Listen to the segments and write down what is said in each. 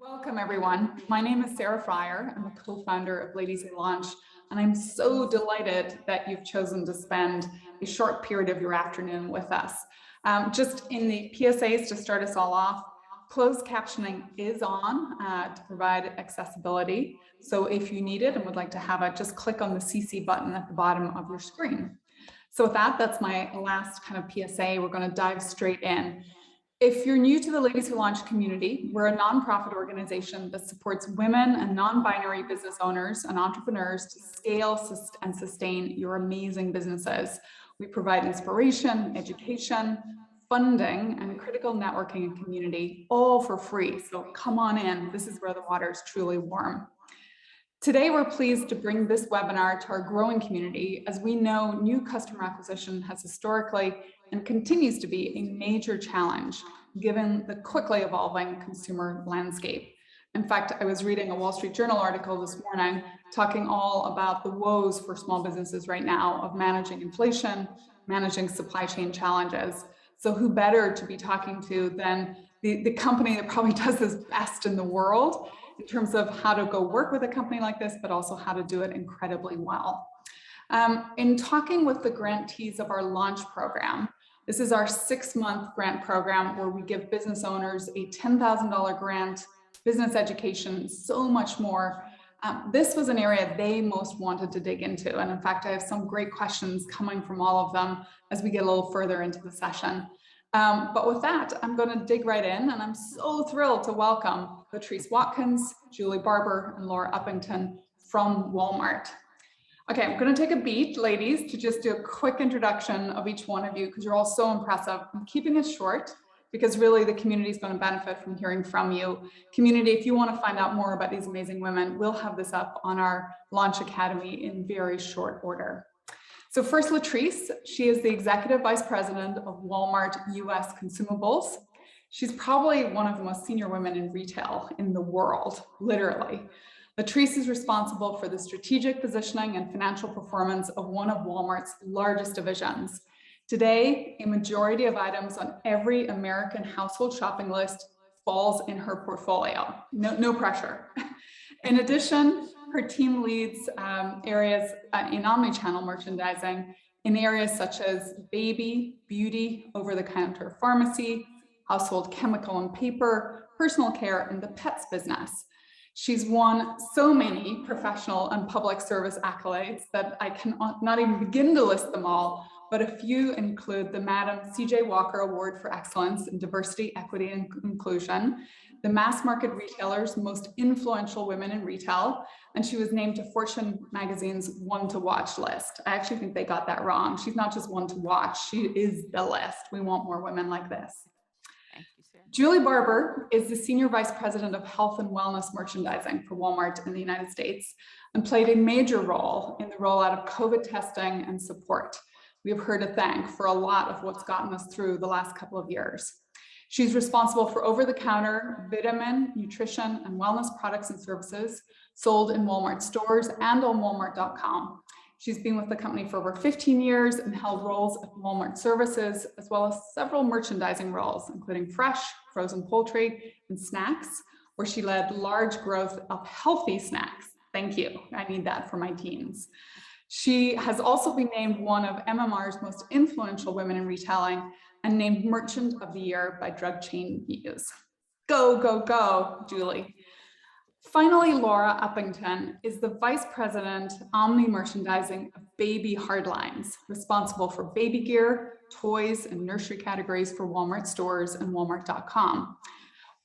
Welcome, everyone. My name is Sarah Friar. I'm the co-founder of Ladies Who Launch, and I'm so delighted that you've chosen to spend a short period of your afternoon with us. Just in the PSAs to start us all off, closed captioning is on to provide accessibility. So if you need it and would like to have it, just click on the CC button at the bottom of your screen. So with that, that's my last kind of PSA. We're going to dive straight in. If you're new to the Ladies Who Launch community, we're a nonprofit organization that supports women and non-binary business owners and entrepreneurs to scale and sustain your amazing businesses. We provide inspiration, education, funding, and critical networking and community, all for free. So come on in. This is where the water is truly warm. Today, we're pleased to bring this webinar to our growing community, as we know new customer acquisition has historically and continues to be a major challenge given the quickly evolving consumer landscape. In fact, I was reading a Wall Street Journal article this morning talking all about the woes for small businesses right now of managing inflation, managing supply chain challenges. So who better to be talking to than the company that probably does this best in the world in terms of how to go work with a company like this, but also how to do it incredibly well. In talking with the grantees of our launch program, this is our 6-month grant program where we give business owners a $10,000 grant, business education, so much more. This was an area they most wanted to dig into. And in fact, I have some great questions coming from all of them as we get a little further into the session. But with that, I'm going to dig right in, and I'm so thrilled to welcome Latriece Watkins, Julie Barber, and Laura Uppington from Walmart. Okay, I'm going to take a beat, ladies, to just do a quick introduction of each one of you because you're all so impressive. I'm keeping it short because really the community is going to benefit from hearing from you. Community, if you want to find out more about these amazing women, we'll have this up on our Launch Academy in very short order. So first, Latriece, she is the Executive Vice President of Walmart US Consumables. She's probably one of the most senior women in retail in the world, literally. Latriece is responsible for the strategic positioning and financial performance of one of Walmart's largest divisions. Today, a majority of items on every American household shopping list falls in her portfolio. No pressure. In addition, her team leads areas in omni-channel merchandising in areas such as baby, beauty, over-the-counter pharmacy, household chemical and paper, personal care, and the pets business. She's won so many professional and public service accolades that I cannot even begin to list them all, but a few include the Madam C.J. Walker Award for Excellence in Diversity, Equity, and Inclusion, the Mass Market Retailer's Most Influential Women in Retail, and she was named to Fortune magazine's One to Watch list. I actually think they got that wrong. She's not just one to watch, she is the list. We want more women like this. Thank you, Sarah. Julie Barber is the Senior Vice President of Health and Wellness Merchandising for Walmart in the United States and played a major role in the rollout of COVID testing and support. We have her to thank for a lot of what's gotten us through the last couple of years. She's responsible for over-the-counter vitamin, nutrition, and wellness products and services sold in Walmart stores and on Walmart.com. She's been with the company for over 15 years and held roles at Walmart Services, as well as several merchandising roles, including fresh, frozen poultry, and snacks, where she led large growth of healthy snacks. Thank you. I need that for my teens. She has also been named one of MMR's most influential women in retailing and named Merchant of the Year by Drug Chain News. Go, go, go, Julie. Finally, Laura Uppington is the Vice President, Omni Merchandising of Baby Hardlines, responsible for baby gear, toys, and nursery categories for Walmart stores and Walmart.com.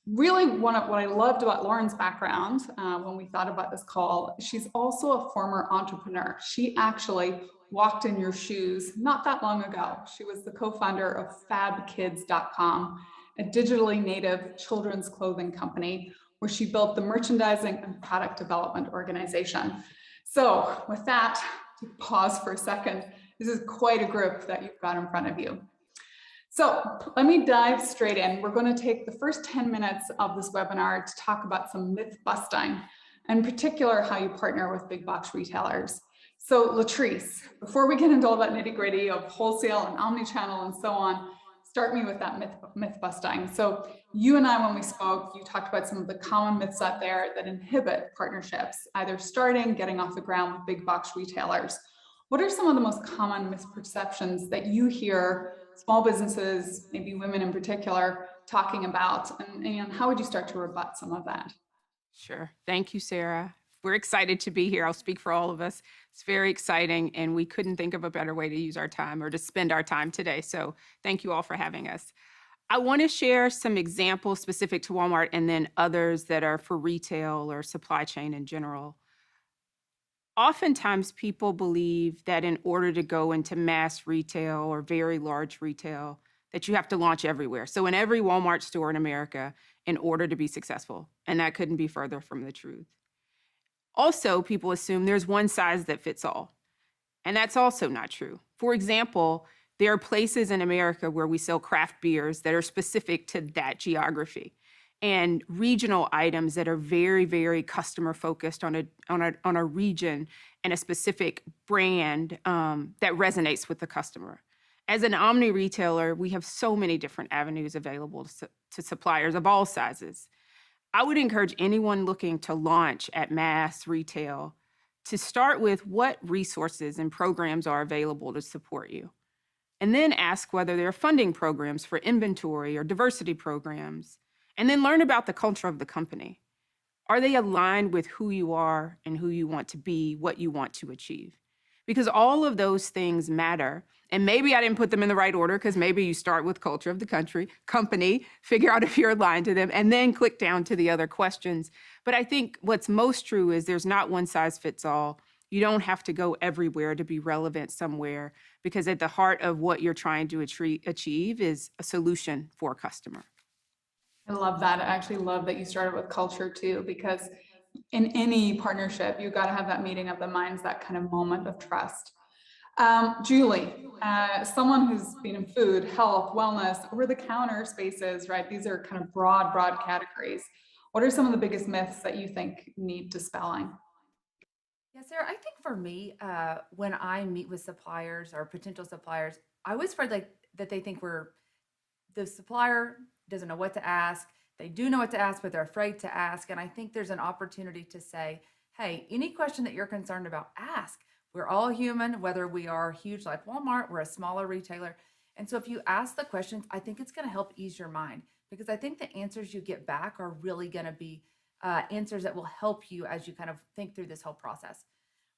Really, what I loved about Lauren's background when we thought about this call, she's also a former entrepreneur. She actually walked in your shoes not that long ago. She was the co-founder of fabkids.com, a digitally native children's clothing company where she built the merchandising and product development organization. So with that, pause for a second. This is quite a group that you've got in front of you. So let me dive straight in. We're going to take the first 10 minutes of this webinar to talk about some myth busting, in particular how you partner with big box retailers. So Latriece, before we get into all that nitty gritty of wholesale and omni-channel and so on, start me with that myth busting. So you and I, when we spoke, you talked about some of the common myths out there that inhibit partnerships, either starting, getting off the ground with big box retailers. What are some of the most common misperceptions that you hear small businesses, maybe women in particular, talking about? And how would you start to rebut some of that? Sure. Thank you, Sarah. We're excited to be here. I'll speak for all of us. It's very exciting, and we couldn't think of a better way to use our time or to spend our time today. So thank you all for having us. I want to share some examples specific to Walmart and then others that are for retail or supply chain in general. Oftentimes, people believe that in order to go into mass retail or very large retail, that you have to launch everywhere. So in every Walmart store in America in order to be successful. And that couldn't be further from the truth. Also, people assume there's one size that fits all. And that's also not true. For example, there are places in America where we sell craft beers that are specific to that geography and regional items that are very, very customer focused on a region and a specific brand that resonates with the customer. As an Omni retailer, we have so many different avenues available to suppliers of all sizes. I would encourage anyone looking to launch at mass retail to start with what resources and programs are available to support you. And then ask whether there are funding programs for inventory or diversity programs. And then learn about the culture of the company. Are they aligned with who you are and who you want to be, what you want to achieve? Because all of those things matter. And maybe I didn't put them in the right order because maybe you start with culture of the company, figure out if you're aligned to them, and then click down to the other questions. But I think what's most true is there's not one size fits all. You don't have to go everywhere to be relevant somewhere because at the heart of what you're trying to achieve is a solution for a customer. I love that. I actually love that you started with culture too, because in any partnership, you've got to have that meeting of the minds, that kind of moment of trust. Julie, someone who's been in food, health, wellness, over-the-counter spaces, right? These are kind of broad categories. What are some of the biggest myths that you think need dispelling? Yeah, Sarah, I think for me, when I meet with suppliers or potential suppliers, I always afraid like that they think the supplier doesn't know what to ask. They do know what to ask, but they're afraid to ask. And I think there's an opportunity to say, hey, any question that you're concerned about, ask. We're all human, whether we are huge like Walmart, we're a smaller retailer. And so if you ask the questions, I think it's going to help ease your mind because I think the answers you get back are really going to be answers that will help you as you kind of think through this whole process.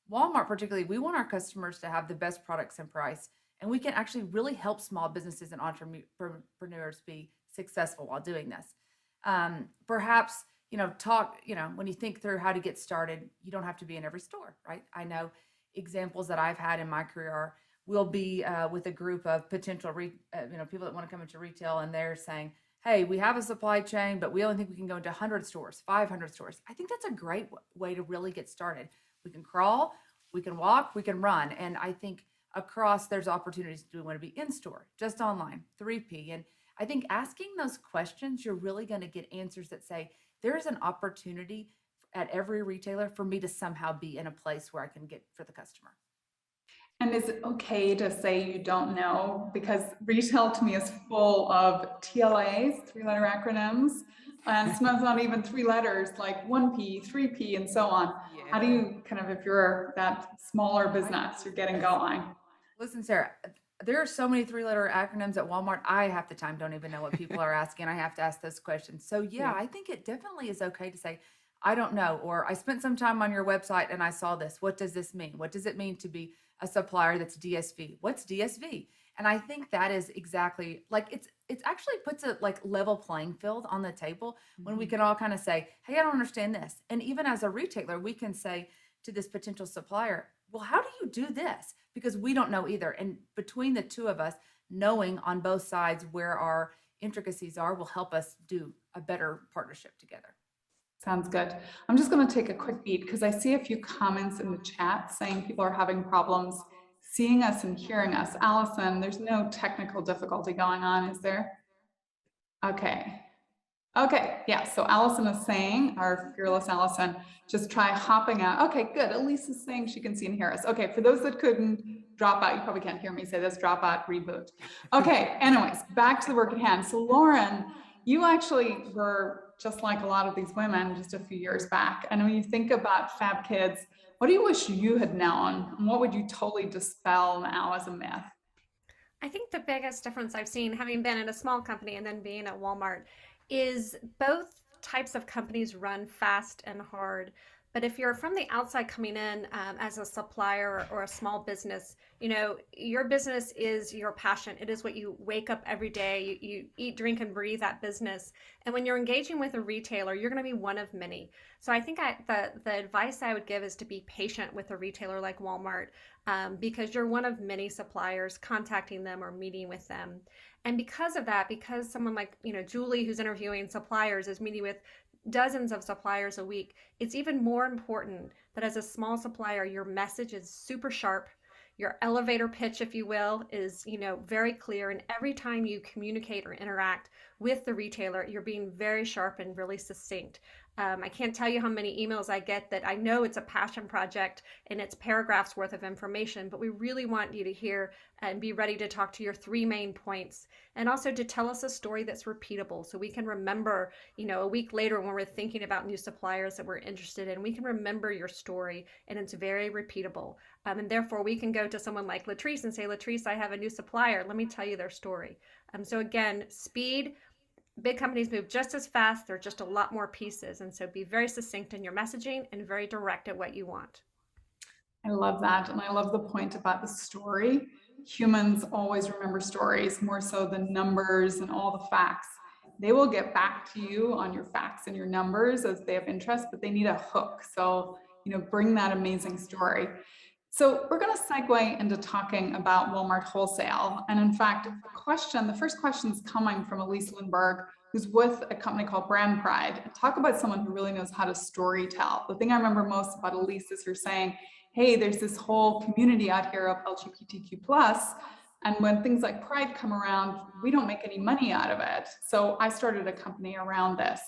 Walmart, particularly, we want our customers to have the best products and price, and we can actually really help small businesses and entrepreneurs be successful while doing this. Perhaps, when you think through how to get started, you don't have to be in every store, right? I know examples that I've had in my career are we'll be with a group of potential, people that want to come into retail, and they're saying, hey, we have a supply chain, but we only think we can go into 100 stores, 500 stores. I think that's a great way to really get started. We can crawl, we can walk, we can run. And I think across there's opportunities. Do we want to be in store, just online, 3P? And I think asking those questions, you're really going to get answers that say, there is an opportunity at every retailer for me to somehow be in a place where I can get for the customer. And is it okay to say you don't know? Because retail to me is full of TLAs, three-letter acronyms, and sometimes not even three letters, like 1P, 3P, and so on. How do Yeah. you kind of, if you're that smaller I business, you're getting going? Listen, Sarah, there are so many three-letter acronyms at Walmart. I half the time don't even know what people are asking. I have to ask those questions. So yeah, Yeah. I think it definitely is okay to say, I don't know, or I spent some time on your website and I saw this. What does this mean? What does it mean to be a supplier that's DSV? What's DSV? And I think that is exactly like it's actually puts a like level playing field on the table when we Mhm. can all kind of say, hey, I don't understand this. And even as a retailer, we can say to this potential supplier, well, how do you do this? Because we don't know either. And between the two of us, knowing on both sides where our intricacies are will help us do a better partnership together. Sounds good. I'm just going to take a quick beat because I see a few comments in the chat saying people are having problems seeing us and hearing us. Allison, there's no technical difficulty going on, is there? Okay. Okay, yeah, so Allison is saying, our fearless Allison, just try hopping out. Okay, good. Elise is saying she can see and hear us. Okay, for those that couldn't, dropout. You probably can't hear me say this, dropout, reboot. Okay, anyways, back to the work at hand. So Lauren, you actually were just like a lot of these women just a few years back. And when you think about Fab Kids, what do you wish you had known? And what would you totally dispel now as a myth? I think the biggest difference I've seen, having been in a small company and then being at Walmart, is both types of companies run fast and hard. But if you're from the outside coming in as a supplier or a small business, you know, your business is your passion. It is what you wake up every day. You eat, drink, and breathe that business. And when you're engaging with a retailer, you're going to be one of many. So I think the advice I would give is to be patient with a retailer like Walmart, because you're one of many suppliers contacting them or meeting with them. And because of that, because someone like, you know, Julie, who's interviewing suppliers, is meeting with dozens of suppliers a week, it's even more important that as a small supplier, your message is super sharp. Your elevator pitch, if you will, is, you know, very clear. And every time you communicate or interact with the retailer, you're being very sharp and really succinct. I can't tell you how many emails I get that I know it's a passion project and it's paragraphs worth of information, but we really want you to hear and be ready to talk to your three main points, and also to tell us a story that's repeatable so we can remember, you know, a week later when we're thinking about new suppliers that we're interested in, we can remember your story and it's very repeatable. And therefore we can go to someone like Latriece and say, Latriece, I have a new supplier. Let me tell you their story. So again, speed. Big companies move just as fast. There are just a lot more pieces. And so be very succinct in your messaging and very direct at what you want. I love that. And I love the point about the story. Humans always remember stories more so than numbers and all the facts. They will get back to you on your facts and your numbers as they have interest, but they need a hook. So, you know, bring that amazing story. So we're going to segue into talking about Walmart Wholesale. And in fact, the first question is coming from Elise Lindbergh, who's with a company called Brand Pride. And talk about someone who really knows how to story tell. The thing I remember most about Elise is her saying, hey, there's this whole community out here of LGBTQ+, and when things like Pride come around, we don't make any money out of it. So I started a company around this.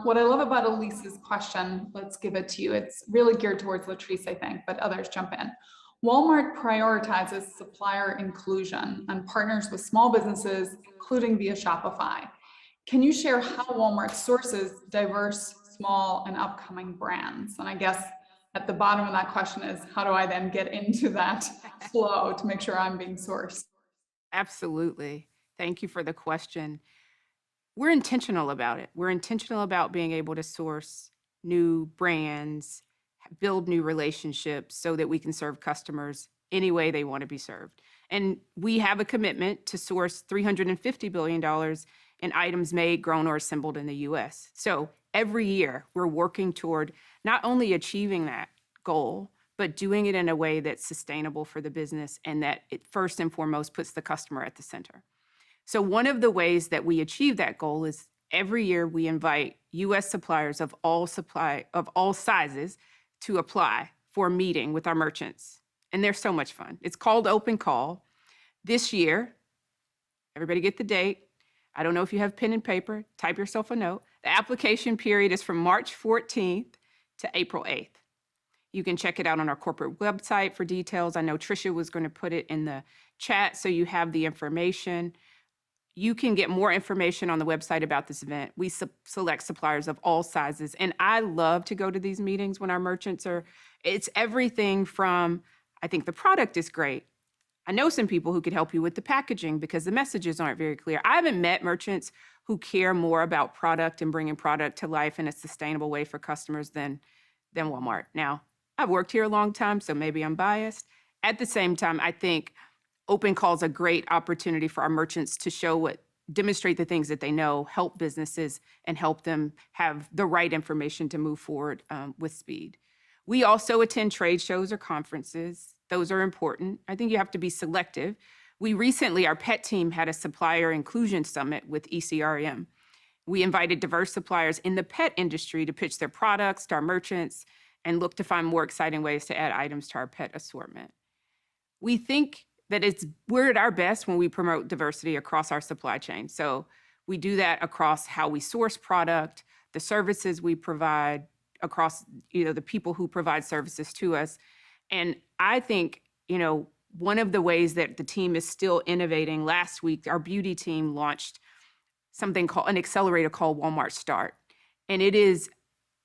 What I love about Elise's question, let's give it to you. It's really geared towards Latrice, I think, but others jump in. Walmart prioritizes supplier inclusion and partners with small businesses, including via Shopify. Can you share how Walmart sources diverse, small, and upcoming brands? And I guess at the bottom of that question is, how do I then get into that flow to make sure I'm being sourced? Absolutely. Thank you for the question. We're intentional about it. We're intentional about being able to source new brands, build new relationships so that we can serve customers any way they want to be served. And we have a commitment to source $350 billion in items made, grown, or assembled in the US. So every year we're working toward not only achieving that goal, but doing it in a way that's sustainable for the business and that it first and foremost puts the customer at the center. So one of the ways that we achieve that goal is every year we invite US suppliers of all sizes to apply for a meeting with our merchants. And they're so much fun. It's called Open Call. This year, everybody get the date. I don't know if you have pen and paper, type yourself a note. The application period is from March 14th to April 8th. You can check it out on our corporate website for details. I know Tricia was going to put it in the chat so you have the information. You can get more information on the website about this event. We select suppliers of all sizes. And I love to go to these meetings when our merchants it's everything from, I think the product is great. I know some people who could help you with the packaging because the messages aren't very clear. I haven't met merchants who care more about product and bringing product to life in a sustainable way for customers than Walmart. Now, I've worked here a long time, so maybe I'm biased. At the same time, I think Open Call is a great opportunity for our merchants to demonstrate the things that they know, help businesses, and help them have the right information to move forward with speed. We also attend trade shows or conferences. Those are important. I think you have to be selective. Our pet team had a supplier inclusion summit with ECRM. We invited diverse suppliers in the pet industry to pitch their products to our merchants and look to find more exciting ways to add items to our pet assortment. We think that we're at our best when we promote diversity across our supply chain. So we do that across how we source product, the services we provide, across the people who provide services to us. And I think one of the ways that the team is still innovating, last week, our beauty team launched something called an accelerator called Walmart Start. And it is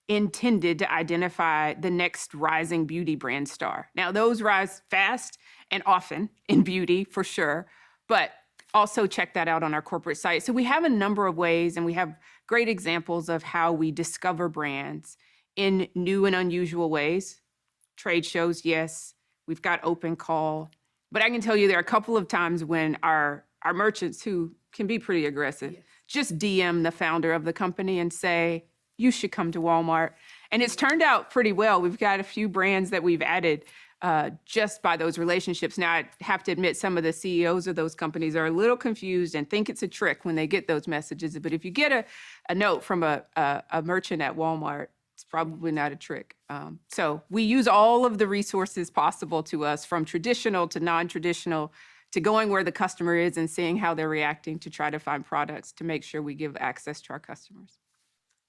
intended to identify the next rising beauty brand star. Now, those rise fast and often in beauty for sure, but also check that out on our corporate site. So we have a number of ways, and we have great examples of how we discover brands in new and unusual ways. Trade shows, yes. We've got open call. But I can tell you there are a couple of times when our merchants, who can be pretty aggressive, just DM the founder of the company and say, you should come to Walmart. And it's turned out pretty well. We've got a few brands that we've added just by those relationships. Now, I have to admit, some of the CEOs of those companies are a little confused and think it's a trick when they get those messages. But if you get a note from a merchant at Walmart, it's probably not a trick. So we use all of the resources possible to us, from traditional to non-traditional, to going where the customer is and seeing how they're reacting, to try to find products to make sure we give access to our customers.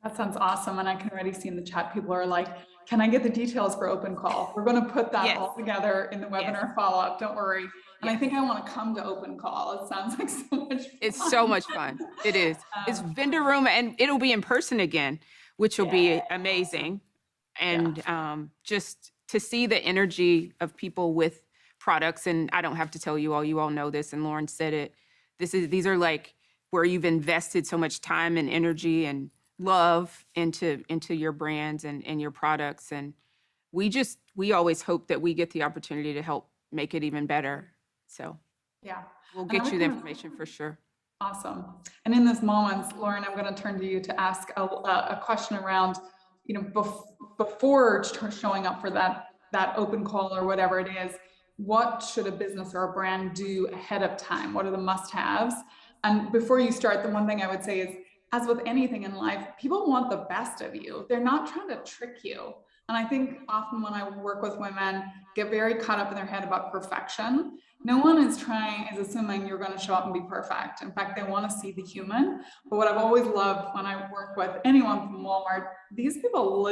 That sounds awesome. And I can already see in the chat, people are like, can I get the details for open call? We're going to put that all together in the webinar follow-up. Don't worry. And I think I want to come to open call. It sounds like so much fun. It's so much fun. It is. It's vendor room, and it'll be in person again, which will be amazing. And just to see the energy of people with products. And I don't have to tell you all know this, and Lauren said it. These are like where you've invested so much time and energy and love into your brands and your products. And we always hope that we get the opportunity to help make it even better. So we'll get you the information for sure. Awesome. And in this moment, Lauren, I'm going to turn to you to ask a question around, before showing up for that open call or whatever it is, what should a business or a brand do ahead of time? What are the must-haves? And before you start, the one thing I would say is, as with anything in life, people want the best of you. They're not trying to trick you. And I think often when I work with women, get very caught up in their head about perfection. No one is assuming you're going to show up and be perfect. In fact, they want to see the human. But what I've always loved when I work with anyone from Walmart, these people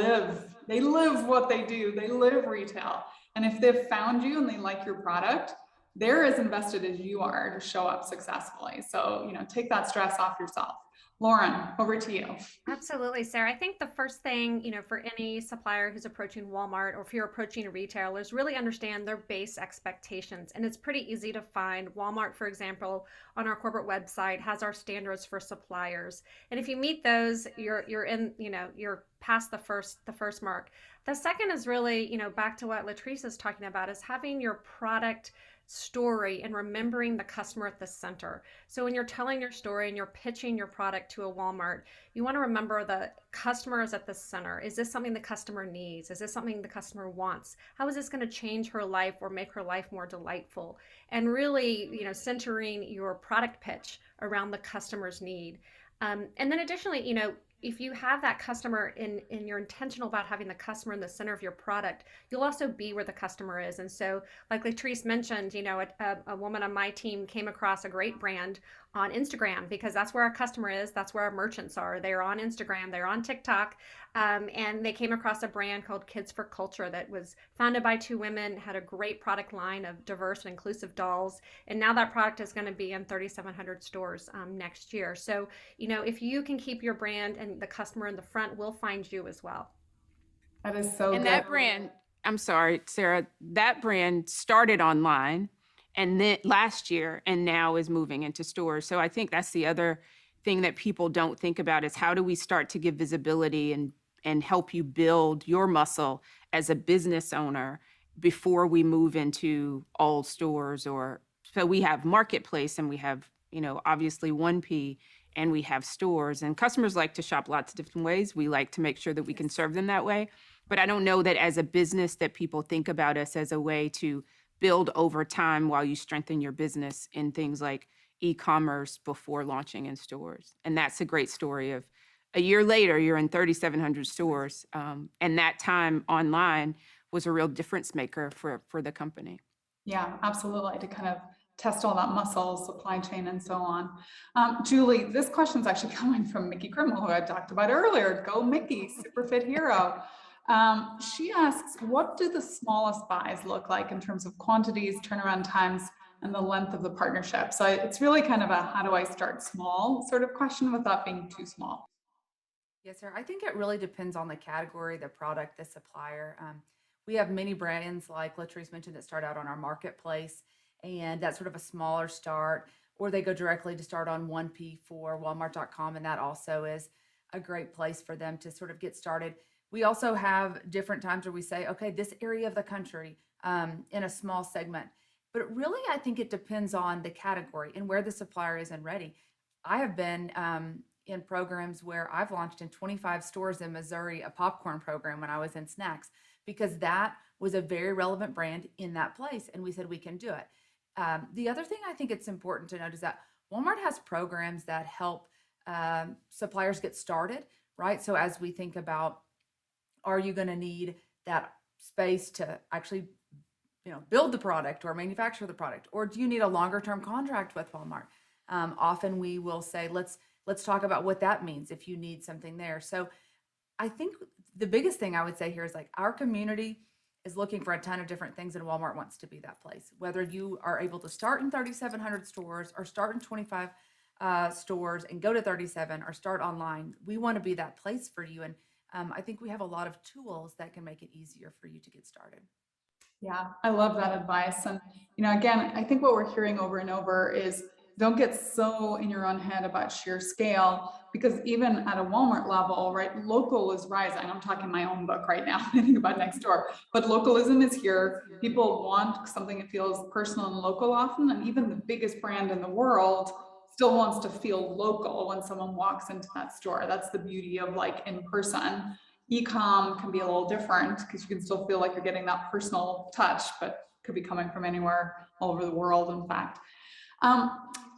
they live what they do. They live retail. And if they've found you and they like your product, they're as invested as you are to show up successfully. So, take that stress off yourself. Lauren, over to you. Absolutely, Sarah. I think the first thing, for any supplier who's approaching Walmart, or if you're approaching retailers, really understand their base expectations. And it's pretty easy to find. Walmart, for example, on our corporate website has our standards for suppliers. And if you meet those, you're in, you're past the first mark. The second is really, back to what Latriece is talking about, is having your product story and remembering the customer at the center. So when you're telling your story and you're pitching your product to a Walmart, you want to remember the customer is at the center. Is this something the customer needs? Is this something the customer wants? How is this going to change her life or make her life more delightful? And really, centering your product pitch around the customer's need. And then additionally, if you have that customer and you're intentional about having the customer in the center of your product, you'll also be where the customer is. And so, like Latriece mentioned, a woman on my team came across a great brand on Instagram, because that's where our customer is. That's where our merchants are. They're on Instagram, they're on TikTok. And they came across a brand called Kids for Culture that was founded by two women, had a great product line of diverse and inclusive dolls. And now that product is going to be in 3,700 stores next year. So, if you can keep your brand and the customer in the front, we'll find you as well. That is so good. And that brand, I'm sorry, Sarah, that brand started online and then last year and now is moving into stores. So I think that's the other thing that people don't think about, is how do we start to give visibility and help you build your muscle as a business owner before we move into all stores. So we have marketplace, and we have, obviously 1P, and we have stores, and customers like to shop lots of different ways. We like to make sure that we can serve them that way. But I don't know that as a business that people think about us as a way to build over time while you strengthen your business in things like e-commerce before launching in stores. And that's a great story of a year later, you're in 3,700 stores. And that time online was a real difference maker for the company. Yeah, absolutely. To kind of test all that muscle, supply chain, and so on. Julie, this question is actually coming from Mickey Krimmel, who I talked about earlier. Go Mickey, super fit hero. She asks, what do the smallest buys look like in terms of quantities, turnaround times, and the length of the partnership? So it's really kind of a how do I start small sort of question without being too small. Yes, sir. I think it really depends on the category, the product, the supplier. We have many brands like Latriece mentioned that start out on our marketplace, and that's sort of a smaller start, or they go directly to start on 1P for Walmart.com, and that also is a great place for them to sort of get started. We also have different times where we say, okay, this area of the country in a small segment. But really, I think it depends on the category and where the supplier is and ready. I have been in programs where I've launched in 25 stores in Missouri, a popcorn program when I was in snacks, because that was a very relevant brand in that place. And we said, we can do it. The other thing I think it's important to note is that Walmart has programs that help suppliers get started, right? So as we think about, are you going to need that space to actually build the product or manufacture the product, or do you need a longer term contract with Walmart? Often we will say, let's talk about what that means if you need something there. So I think the biggest thing I would say here is like our community is looking for a ton of different things, and Walmart wants to be that place. Whether you are able to start in 3,700 stores or start in 25 stores and go to 37 or start online, we want to be that place for you. And I think we have a lot of tools that can make it easier for you to get started. Yeah, I love that advice. And, again, I think what we're hearing over and over is don't get so in your own head about sheer scale, because even at a Walmart level, right, local is rising. I'm talking my own book right now, thinking about next door, but localism is here. People want something that feels personal and local often, and even the biggest brand in the world still wants to feel local when someone walks into that store. That's the beauty of like in person. E-com can be a little different because you can still feel like you're getting that personal touch, but could be coming from anywhere all over the world, in fact.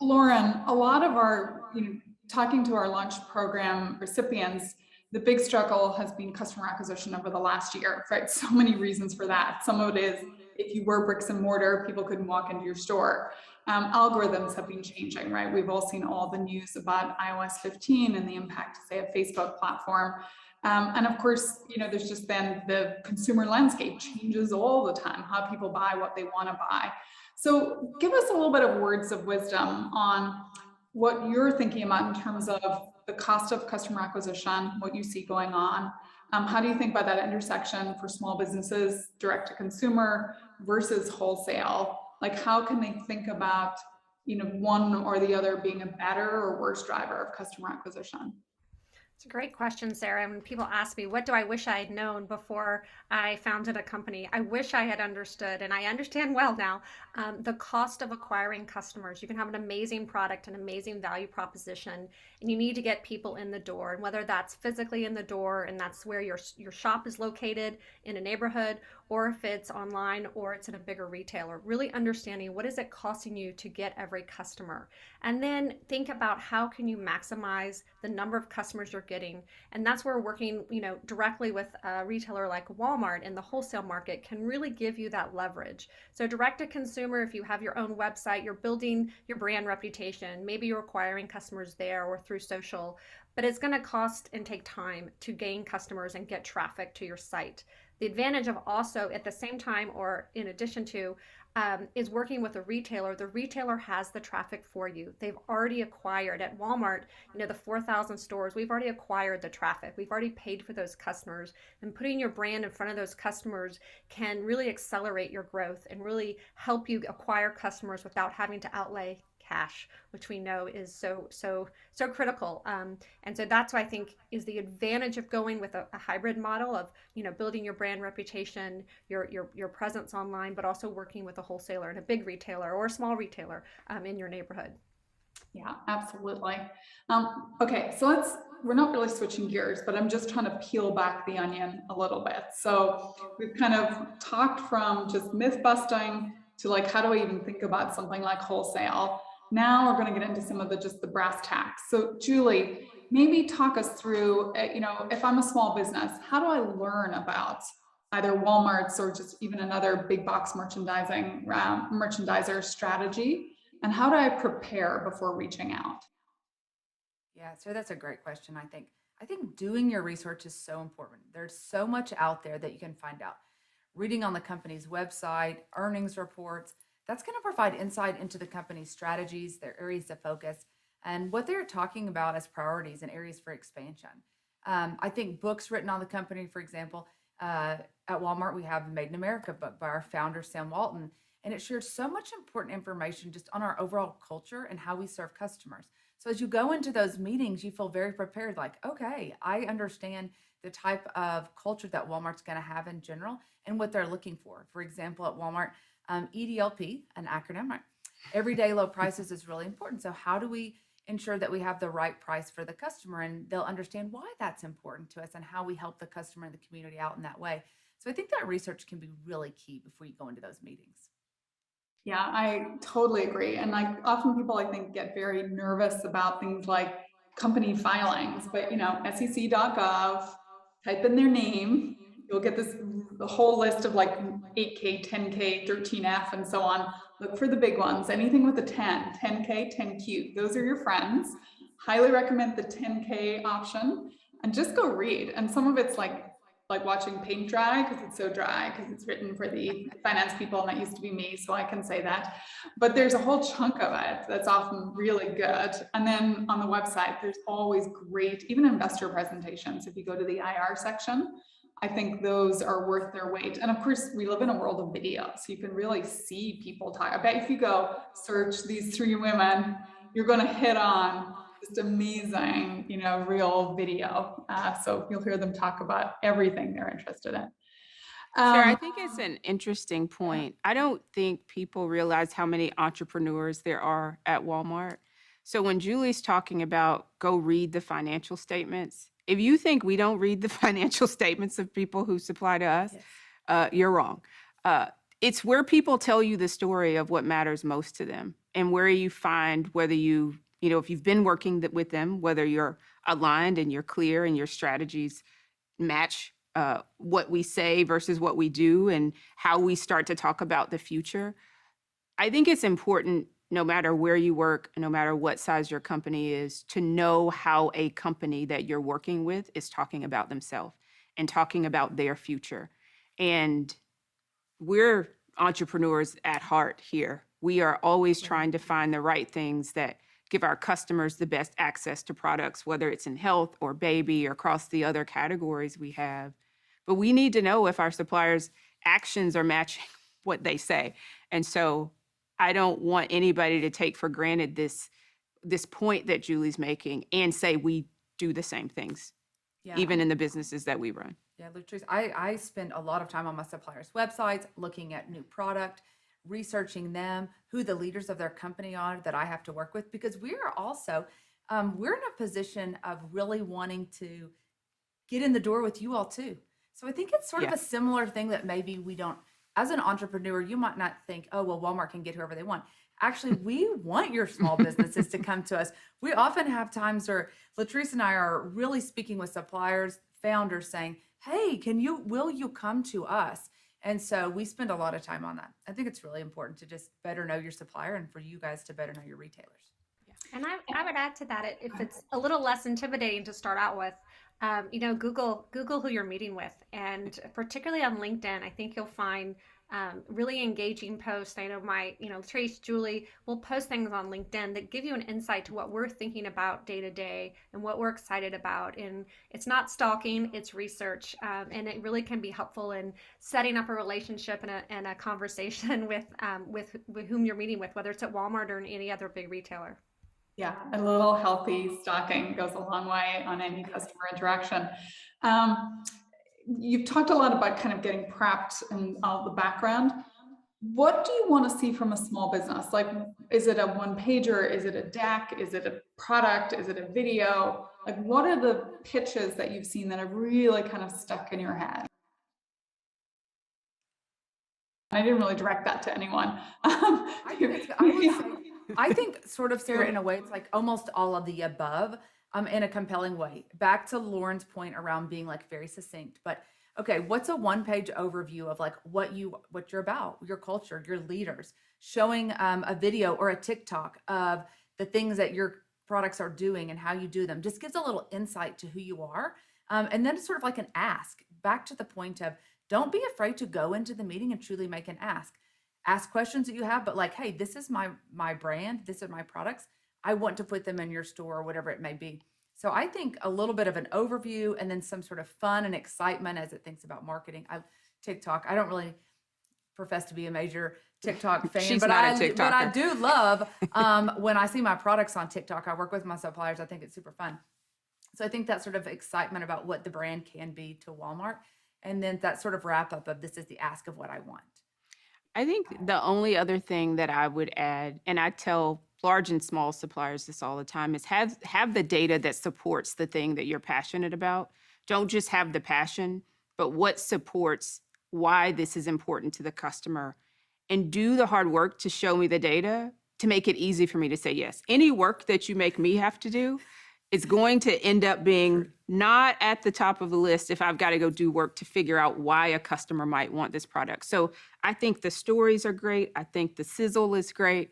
Lauren, a lot of our, talking to our launch program recipients, the big struggle has been customer acquisition over the last year, right? So many reasons for that. Some of it is if you were bricks and mortar, people couldn't walk into your store. Algorithms have been changing, right? We've all seen all the news about iOS 15 and the impact, say, a Facebook platform. And of course, there's just been the consumer landscape changes all the time, how people buy what they want to buy. So give us a little bit of words of wisdom on what you're thinking about in terms of the cost of customer acquisition, what you see going on. How do you think about that intersection for small businesses, direct to consumer versus wholesale? Like, how can they think about, one or the other being a better or worse driver of customer acquisition? It's a great question, Sarah. When people ask me, what do I wish I had known before I founded a company? I wish I had understood, and I understand well now, the cost of acquiring customers. You can have an amazing product, an amazing value proposition, and you need to get people in the door. And whether that's physically in the door, and that's where your shop is located in a neighborhood, or if it's online or it's in a bigger retailer, really understanding what is it costing you to get every customer. And then think about how can you maximize the number of customers you're getting. And that's where working, directly with a retailer like Walmart in the wholesale market can really give you that leverage. So direct to consumer, if you have your own website, you're building your brand reputation, maybe you're acquiring customers there or through social, but it's going to cost and take time to gain customers and get traffic to your site. The advantage of also at the same time or in addition to is working with a retailer. The retailer has the traffic for you. They've already acquired at Walmart, the 4,000 stores, we've already acquired the traffic. We've already paid for those customers, and putting your brand in front of those customers can really accelerate your growth and really help you acquire customers without having to outlay cash, which we know is so critical. And so that's what I think is the advantage of going with a hybrid model of building your brand reputation, your presence online, but also working with a wholesaler and a big retailer or a small retailer in your neighborhood. Yeah, absolutely. Okay, so we're not really switching gears, but I'm just trying to peel back the onion a little bit. So we've kind of talked from just myth busting to like, how do I even think about something like wholesale? Now we're going to get into some of the brass tacks. So Julie, maybe talk us through, if I'm a small business, how do I learn about either Walmart's or just even another big box merchandiser strategy? And how do I prepare before reaching out? Yeah, so that's a great question. I think I think doing your research is so important. There's so much out there that you can find out. Reading on the company's website, earnings reports, that's going to provide insight into the company's strategies, their areas of focus, and what they're talking about as priorities and areas for expansion. I think books written on the company, for example, at Walmart, we have the Made in America book by our founder, Sam Walton, and it shares so much important information just on our overall culture and how we serve customers. So as you go into those meetings, you feel very prepared, like, okay, I understand the type of culture that Walmart's going to have in general and what they're looking for. For example, at Walmart, EDLP, an acronym, right? Everyday low prices is really important. So how do we ensure that we have the right price for the customer, and they'll understand why that's important to us and how we help the customer and the community out in that way. So I think that research can be really key before you go into those meetings. Yeah, I totally agree. And like often people, I think, get very nervous about things like company filings, but sec.gov, type in their name, you'll get the whole list of like 8K, 10K, 13F, and so on. Look for the big ones, anything with a 10, 10K, 10Q. Those are your friends. Highly recommend the 10K option and just go read. And some of it's like watching paint dry because it's so dry because it's written for the finance people, and that used to be me, so I can say that. But there's a whole chunk of it that's often really good. And then on the website, there's always great, even investor presentations. If you go to the IR section, I think those are worth their weight. And of course, we live in a world of video, so you can really see people talk. I bet if you go search these three women, you're going to hit on just amazing, real video. So you'll hear them talk about everything they're interested in. Sarah, I think it's an interesting point. I don't think people realize how many entrepreneurs there are at Walmart. So when Julie's talking about go read the financial statements, if you think we don't read the financial statements of people who supply to us, yes, you're wrong. It's where people tell you the story of what matters most to them, and where you find whether if you've been working with them, whether you're aligned and you're clear and your strategies match what we say versus what we do, and how we start to talk about the future. I think it's important, no matter where you work, no matter what size your company is, to know how a company that you're working with is talking about themselves and talking about their future. And we're entrepreneurs at heart here. We are always trying to find the right things that give our customers the best access to products, whether it's in health or baby or across the other categories we have. But we need to know if our suppliers' actions are matching what they say. And so I don't want anybody to take for granted this point that Julie's making and say we do the same things, even in the businesses that we run. Yeah, Latriece, I spend a lot of time on my suppliers' websites, looking at new product, researching them, who the leaders of their company are that I have to work with, because we are also, we're in a position of really wanting to get in the door with you all too. So I think it's sort of a similar thing that maybe we don't, as an entrepreneur, you might not think, oh, well, Walmart can get whoever they want. Actually, we want your small businesses to come to us. We often have times where Latriece and I are really speaking with suppliers, founders saying, hey, will you come to us? And so we spend a lot of time on that. I think it's really important to just better know your supplier and for you guys to better know your retailers. And I would add to that, if it's a little less intimidating to start out with, Google who you're meeting with. And particularly on LinkedIn, I think you'll find really engaging posts. I know Latriece, Julie will post things on LinkedIn that give you an insight to what we're thinking about day to day and what we're excited about. And it's not stalking, it's research. And it really can be helpful in setting up a relationship and a conversation with whom you're meeting with, whether it's at Walmart or any other big retailer. Yeah, a little healthy stalking goes a long way on any customer interaction. You've talked a lot about kind of getting prepped and all the background. What do you want to see from a small business? Like, is it a one pager? Is it a deck? Is it a product? Is it a video? Like, what are the pitches that you've seen that have really kind of stuck in your head? I didn't really direct that to anyone. I think sort of, Sarah, in a way, it's like almost all of the above in a compelling way. Back to Lauren's point around being like very succinct, but okay, what's a one-page overview of like what you're about, your culture, your leaders, showing a video or a TikTok of the things that your products are doing and how you do them. Just gives a little insight to who you are. And then it's sort of like an ask, back to the point of, don't be afraid to go into the meeting and truly make an ask. Ask questions that you have, but like, hey, this is my brand, this is my products. I want to put them in your store or whatever it may be. So I think a little bit of an overview and then some sort of fun and excitement as it thinks about marketing. TikTok, I don't really profess to be a major TikTok fan, She's but not a I TikToker. do love when I see my products on TikTok. I work with my suppliers. I think it's super fun. So I think that sort of excitement about what the brand can be to Walmart, and then that sort of wrap up of, this is the ask of what I want. I think the only other thing that I would add, and I tell large and small suppliers this all the time, is have the data that supports the thing that you're passionate about. Don't just have the passion, but what supports why this is important to the customer, and do the hard work to show me the data to make it easy for me to say yes. Any work that you make me have to do is going to end up being not at the top of the list if I've got to go do work to figure out why a customer might want this product. So I think the stories are great. I think the sizzle is great.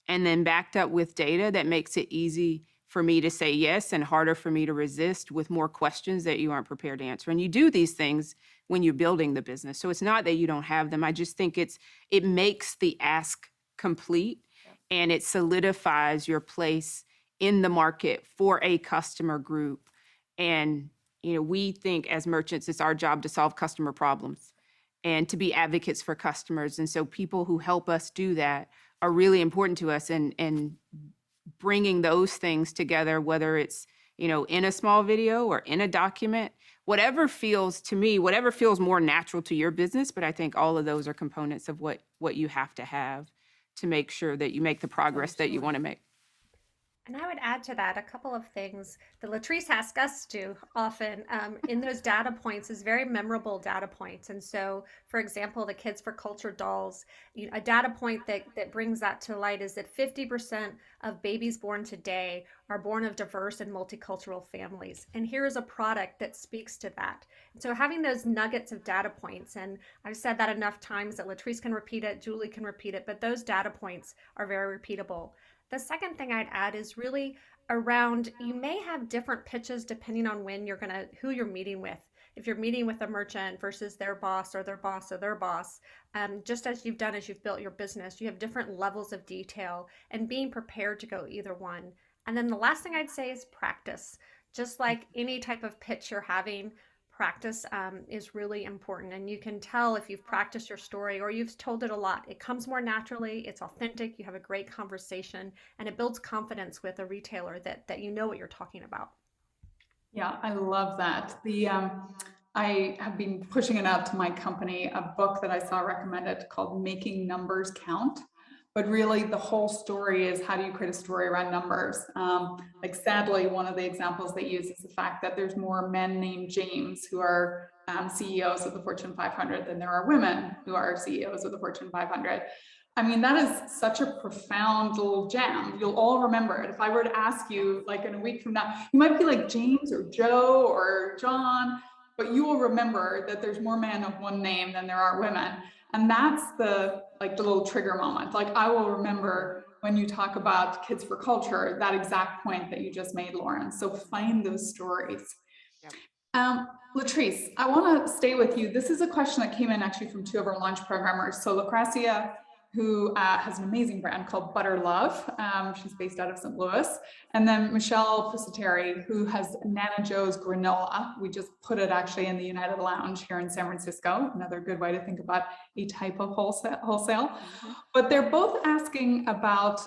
And then backed up with data that makes it easy for me to say yes and harder for me to resist with more questions that you aren't prepared to answer. And you do these things when you're building the business. So it's not that you don't have them. I just think it makes the ask complete, and it solidifies your place in the market for a customer group. And, we think as merchants, it's our job to solve customer problems and to be advocates for customers. And so people who help us do that are really important to us, and bringing those things together, whether it's, in a small video or in a document, whatever feels more natural to your business. But I think all of those are components of what you have to have to make sure that you make the progress that you want to make. And I would add to that a couple of things that Latriece asks us to often in those data points is very memorable data points. And so, for example, the Kids for Culture dolls, a data point that brings that to light is that 50% of babies born today are born of diverse and multicultural families. And here is a product that speaks to that. And so having those nuggets of data points, and I've said that enough times that Latriece can repeat it, Julie can repeat it, but those data points are very repeatable. The second thing I'd add is really around, you may have different pitches depending on who you're meeting with. If you're meeting with a merchant versus their boss or their boss or their boss, just as you've done as you've built your business, you have different levels of detail, and being prepared to go either one. And then the last thing I'd say is practice. Just like any type of pitch you're having, practice is really important. And you can tell if you've practiced your story or you've told it a lot. It comes more naturally, it's authentic, you have a great conversation, and it builds confidence with a retailer that you know what you're talking about. Yeah, I love that. I have been pushing it out to my company, a book that I saw recommended called Making Numbers Count. But really the whole story is, how do you create a story around numbers? Like sadly, one of the examples they use is the fact that there's more men named James who are CEOs of the Fortune 500 than there are women who are CEOs of the Fortune 500. I mean, that is such a profound little gem. You'll all remember it. If I were to ask you like in a week from now, you might be like James or Joe or John, but you will remember that there's more men of one name than there are women. And that's the little trigger moment. Like, I will remember when you talk about Kids for Culture, that exact point that you just made, Lauren. So find those stories. Yep. Latriece, I want to stay with you. This is a question that came in actually from two of our launch programmers. So Lucrecia, who has an amazing brand called Butter Love. She's based out of St. Louis. And then Michelle Pusateri, who has Nana Joe's Granola. We just put it actually in the United Lounge here in San Francisco. Another good way to think about a type of wholesale. Mm-hmm. But they're both asking about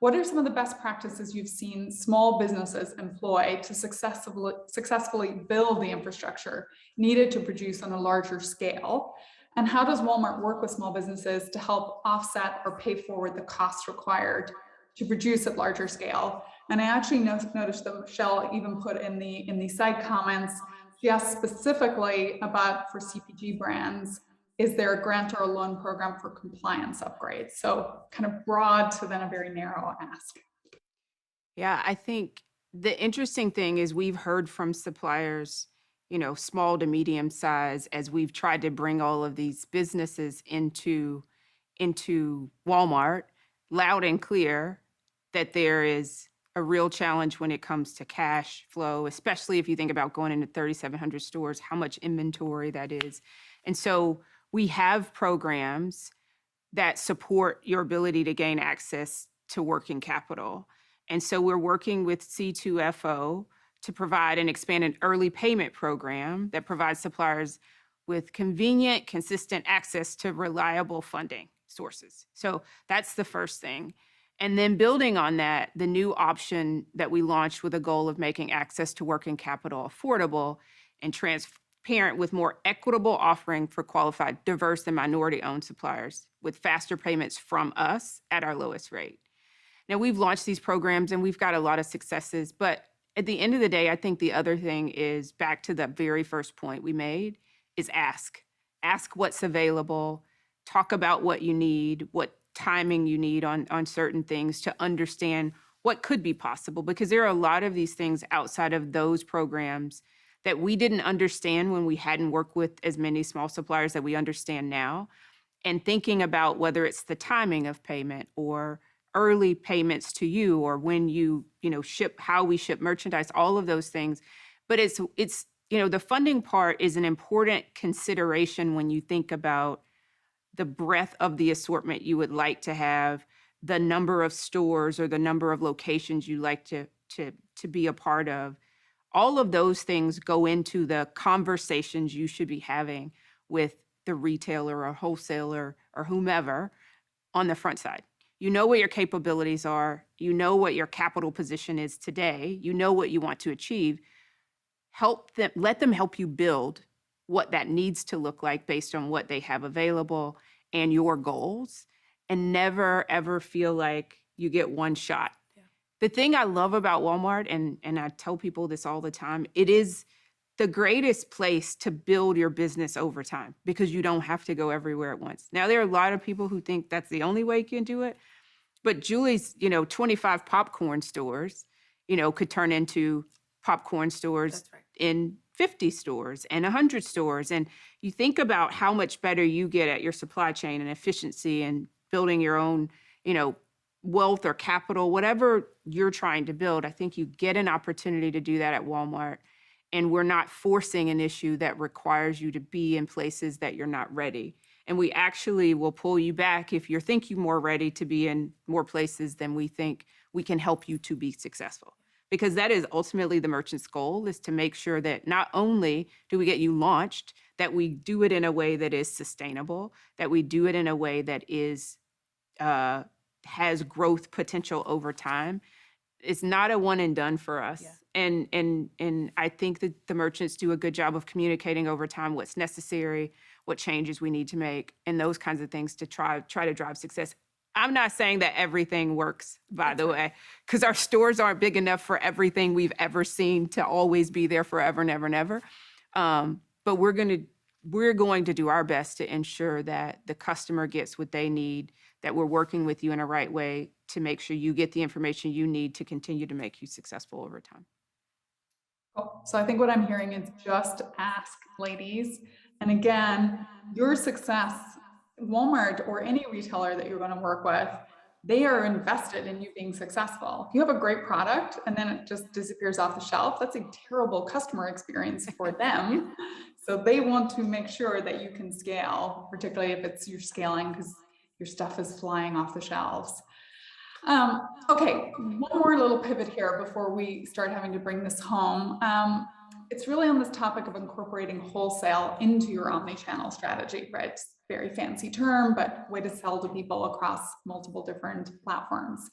what are some of the best practices you've seen small businesses employ to successfully build the infrastructure needed to produce on a larger scale? And how does Walmart work with small businesses to help offset or pay forward the costs required to produce at larger scale? And I actually noticed that Michelle even put in the side comments, she asked specifically about, for CPG brands, is there a grant or a loan program for compliance upgrades? So kind of broad to then a very narrow ask. Yeah, I think the interesting thing is we've heard from suppliers, small to medium size, as we've tried to bring all of these businesses into Walmart, loud and clear, that there is a real challenge when it comes to cash flow, especially if you think about going into 3,700 stores, how much inventory that is. And so we have programs that support your ability to gain access to working capital. And so we're working with C2FO to provide an expanded early payment program that provides suppliers with convenient, consistent access to reliable funding sources. So that's the first thing. And then building on that, the new option that we launched with a goal of making access to working capital affordable and transparent with more equitable offering for qualified, diverse, and minority-owned suppliers with faster payments from us at our lowest rate. Now, we've launched these programs and we've got a lot of successes, but at the end of the day, I think the other thing is back to the very first point we made is ask. Ask what's available, talk about what you need, what timing you need on certain things to understand what could be possible, because there are a lot of these things outside of those programs that we didn't understand when we hadn't worked with as many small suppliers that we understand now. And thinking about whether it's the timing of payment or early payments to you or when you ship, how we ship merchandise, all of those things. But it's the funding part is an important consideration when you think about the breadth of the assortment you would like to have, the number of stores or the number of locations you like to be a part of. All of those things go into the conversations you should be having with the retailer or wholesaler or whomever on the front side. You know what your capabilities are. You know what your capital position is today. You know what you want to achieve. Help them, let them help you build what that needs to look like based on what they have available and your goals, and never, ever feel like you get one shot. Yeah. The thing I love about Walmart, and I tell people this all the time, it is the greatest place to build your business over time because you don't have to go everywhere at once. Now, there are a lot of people who think that's the only way you can do it, but Julie's, 25 popcorn stores, could turn into popcorn stores in 50 stores and 100 stores. And you think about how much better you get at your supply chain and efficiency and building your own, wealth or capital, whatever you're trying to build. I think you get an opportunity to do that at Walmart. And we're not forcing an issue that requires you to be in places that you're not ready. And we actually will pull you back if you think you're more ready to be in more places than we think we can help you to be successful. Because that is ultimately the merchant's goal, is to make sure that not only do we get you launched, that we do it in a way that is sustainable, that we do it in a way that is has growth potential over time. It's not a one and done for us. Yeah. And I think that the merchants do a good job of communicating over time what's necessary, what changes we need to make, and those kinds of things to try to drive success. I'm not saying that everything works, by the way, because our stores aren't big enough for everything we've ever seen to always be there forever, never, never. But we're going to do our best to ensure that the customer gets what they need, that we're working with you in a right way to make sure you get the information you need to continue to make you successful over time. Cool. So I think what I'm hearing is just ask, ladies. And again, your success, Walmart or any retailer that you're going to work with, they are invested in you being successful. If you have a great product and then it just disappears off the shelf, that's a terrible customer experience for them. So they want to make sure that you can scale, particularly if it's you're scaling because your stuff is flying off the shelves. Okay, one more little pivot here before we start having to bring this home. It's really on this topic of incorporating wholesale into your omni-channel strategy, right? It's a very fancy term, but way to sell to people across multiple different platforms.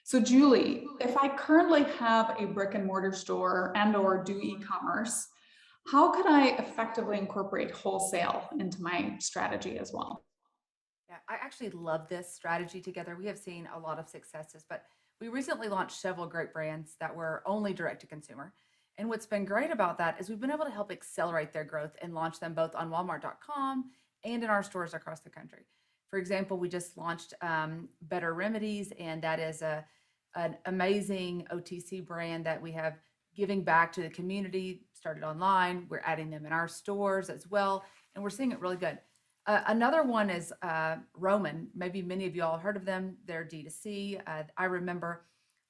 So Julie, if I currently have a brick and mortar store and or do e-commerce, how could I effectively incorporate wholesale into my strategy as well? Yeah, I actually love this strategy together. We have seen a lot of successes, but we recently launched several great brands that were only direct to consumer. And what's been great about that is we've been able to help accelerate their growth and launch them both on Walmart.com and in our stores across the country. For example, we just launched Better Remedies, and that is an amazing OTC brand that we have giving back to the community, started online. We're adding them in our stores as well, and we're seeing it really good. Another one is Roman. Maybe many of you all heard of them. They're D2C. I remember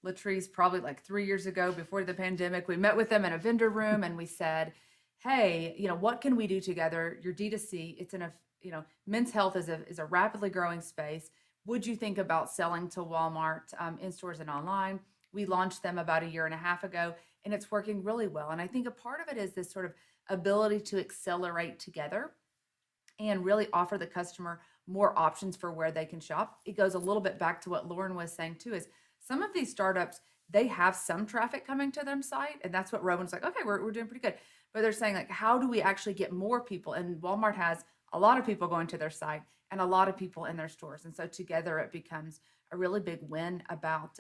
Latriece probably like 3 years ago before the pandemic. We met with them in a vendor room and we said, hey, what can we do together? Your D2C, it's in a, men's health is a rapidly growing space. Would you think about selling to Walmart in stores and online? We launched them about 1.5 years ago, and it's working really well. And I think a part of it is this sort of ability to accelerate together and really offer the customer more options for where they can shop. It goes a little bit back to what Lauren was saying too, is some of these startups, they have some traffic coming to their site, and that's what Rowan's like, okay, we're doing pretty good. But they're saying like, how do we actually get more people? And Walmart has a lot of people going to their site and a lot of people in their stores. And so together it becomes a really big win about,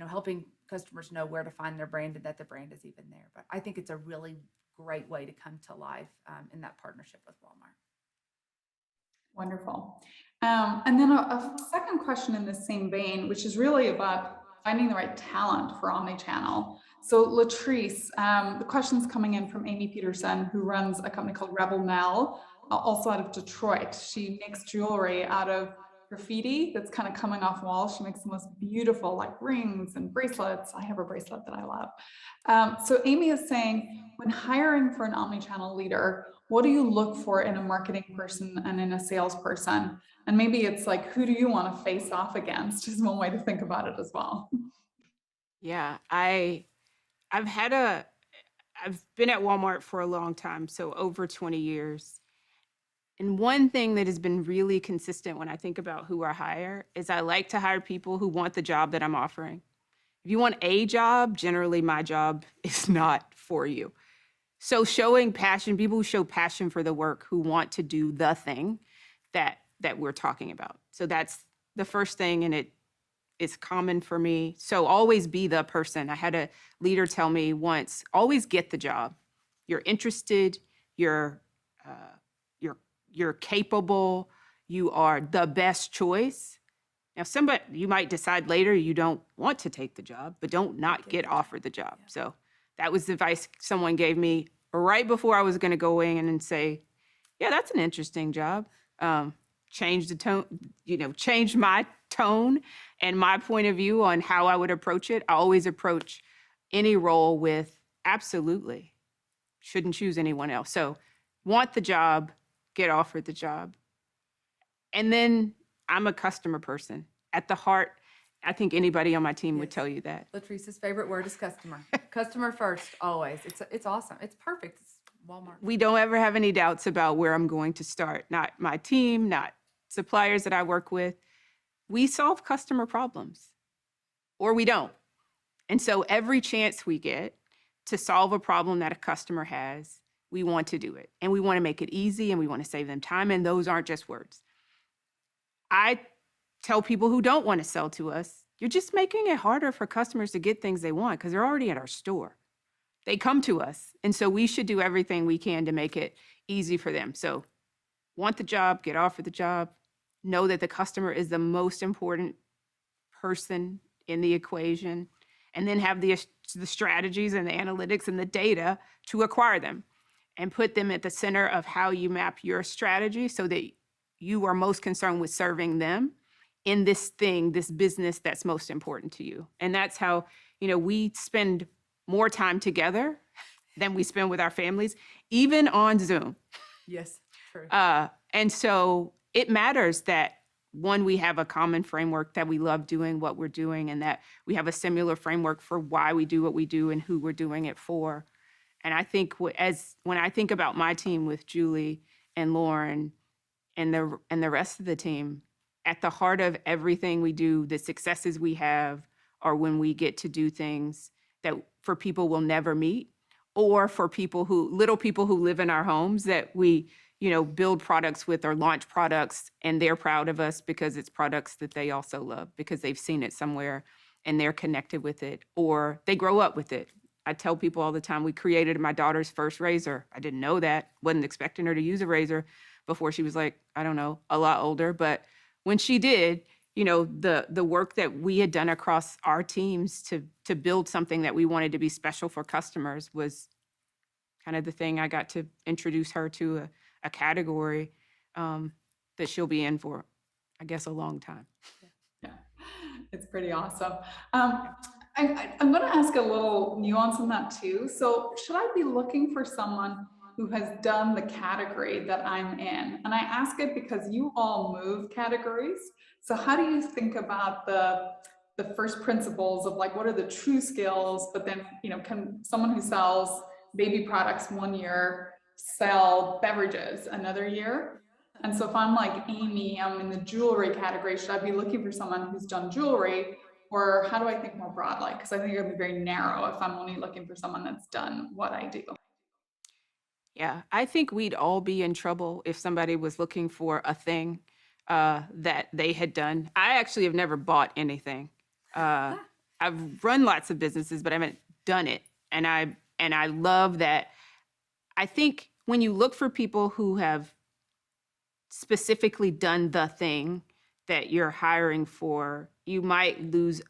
helping customers know where to find their brand and that the brand is even there. But I think it's a really great way to come to life in that partnership with Walmart. Wonderful. And then a second question in the same vein, which is really about finding the right talent for omnichannel. So Latriece, the question's coming in from Amy Peterson, who runs a company called Rebel Mel, also out of Detroit. She makes jewelry out of graffiti that's kind of coming off walls. She makes the most beautiful like rings and bracelets. I have a bracelet that I love. So Amy is saying, when hiring for an omnichannel leader, what do you look for in a marketing person and in a salesperson? And maybe it's like, who do you want to face off against is one way to think about it as well. Yeah, I've been at Walmart for a long time, so over 20 years. And one thing that has been really consistent when I think about who I hire is I like to hire people who want the job that I'm offering. If you want a job, generally my job is not for you. So showing passion, people who show passion for the work, who want to do the thing that we're talking about. So that's the first thing, and it's common for me. So always be the person. I had a leader tell me once, always get the job. You're interested, you're capable, you are the best choice. Now, you might decide later you don't want to take the job, but don't not get offered the job. So that was the advice someone gave me right before I was going to go in and say, yeah, that's an interesting job. Change the tone, change my tone and my point of view on how I would approach it. I always approach any role with absolutely, shouldn't choose anyone else. So want the job, get offered the job. And then I'm a customer person. At the heart, I think anybody on my team would tell you that. Latrice's favorite word is customer. Customer first, always. It's awesome. It's perfect. It's Walmart. We don't ever have any doubts about where I'm going to start. Not my team, not suppliers that I work with. We solve customer problems, or we don't. And so every chance we get to solve a problem that a customer has, we want to do it. And we want to make it easy, and we want to save them time. And those aren't just words. I tell people who don't want to sell to us, you're just making it harder for customers to get things they want because they're already at our store. They come to us. And so we should do everything we can to make it easy for them. So want the job, get offered the job, know that the customer is the most important person in the equation, and then have the strategies and the analytics and the data to acquire them and put them at the center of how you map your strategy so that you are most concerned with serving them in this business that's most important to you. And that's how, we spend more time together than we spend with our families, even on Zoom. Yes, true. And so it matters that, one, we have a common framework that we love doing what we're doing, and that we have a similar framework for why we do what we do and who we're doing it for. And I think when I think about my team with Julie and Lauren and the rest of the team, at the heart of everything we do, the successes we have are when we get to do things that for people we'll never meet, or for little people who live in our homes that we, build products with or launch products, and they're proud of us because it's products that they also love because they've seen it somewhere and they're connected with it, or they grow up with it. I tell people all the time, we created my daughter's first razor. I didn't know that, wasn't expecting her to use a razor before she was like, I don't know, a lot older. But when she did, the work that we had done across our teams to build something that we wanted to be special for customers was kind of the thing I got to introduce her to a category that she'll be in for, I guess, a long time. Yeah. It's pretty awesome. I'm going to ask a little nuance on that too. So should I be looking for someone who has done the category that I'm in? And I ask it because you all move categories. So how do you think about the first principles of like, what are the true skills, but then, you know, can someone who sells baby products one year sell beverages another year? And so if I'm like Amy, I'm in the jewelry category, should I be looking for someone who's done jewelry, or how do I think more broadly? Because I think it'll be very narrow if I'm only looking for someone that's done what I do. Yeah, I think we'd all be in trouble if somebody was looking for a thing that they had done. I actually have never bought anything. I've run lots of businesses, but I haven't done it. And I love that. I think when you look for people who have specifically done the thing that you're hiring for, you might lose,